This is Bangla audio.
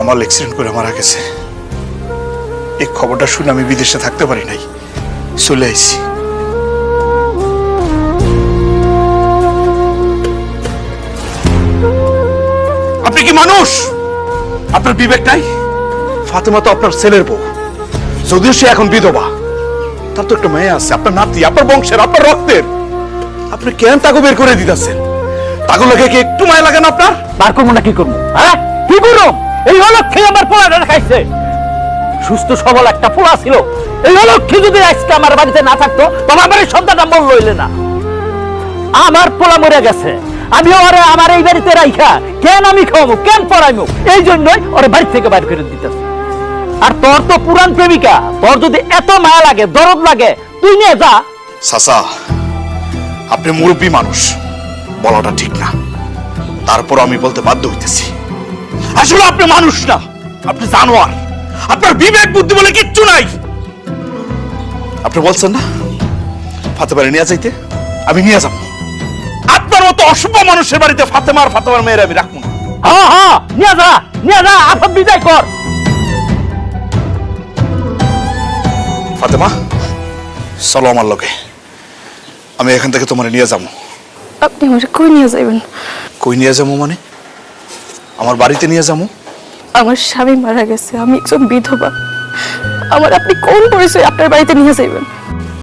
আমার অ্যাক্সিডেন্ট করে মারা গেছে। এই খবরটা শুনে আমি বিদেশে থাকতে পারি নাই, চলে আইছি। আপনি কি মানুষ? আপনার বিবেক নাই? ফাতেমা তো আপনার ছেলের বউ, যদিও সে এখন বিধবা, তার তো একটা মেয়ে আছে, আপনার নাতি, আপনার বংশের, আপনার রক্তের। আপনি কেন তাকে বের করে দিতেছেন? তাকে লোকে কি একটু মায়া লাগে না আপনার? বার করবো না কি করবো? হ্যাঁ কি করবো? এই অলক্ষে আমার পোলাটা খাইছে। সুস্থ সবল একটা পোলা ছিল, এই অলক্ষে যদি আজকে আমার বাড়িতে না থাকতো তবে আমার এই সন্তানটা মন লইলে না। আমার পোলা মরে গেছে, আমি ওরে আমার এই বাড়িতে রাইখা কেন আমি খাওয়াবো, কেন পড়াইবো? এই জন্যই ওরে বাড়ি থেকে বাইর করে দিতেছে। আর তোর তো পুরান প্রেমিকা, তোর যদি এত মায়া লাগে, দরদ লাগে, তুই নিয়ে যা। চাচা, আপনি মুরব্বী মানুষ, বলাটা ঠিক না, তারপর আমি বলতে বাধ্য হইতেছি। আসলে আপনি মানুষ না, আপনি জানোয়ার। আপনার বিবেক বুদ্ধি বলে কিচ্ছু নাই। আপনি বলছেন না ফাতেমারে নিয়ে যাইতে, আমি নিয়ে যাব। আপনার মতো অসভ্য মানুষের বাড়িতে ফাতেমার মেয়ের আমি রাখবো না। হ্যাঁ হ্যাঁ, নিয়ে যা, নিয়ে যা, আপন বিদায় কর। ফাতেমা, চলো আমার লগে, আমি এখান থেকে তোমার নিয়ে যাবো। আপনি আমাকে কই নিয়ে যাবেন? কই নিয়ে যাবো মানে? আমার বাড়িতে নিয়ে যাবো। আমার স্বামী মারা গেছে, আমি একজন বিধবা। আমার আপনি কোন পরিচয় আপনার বাড়িতে নিয়ে যাবেন?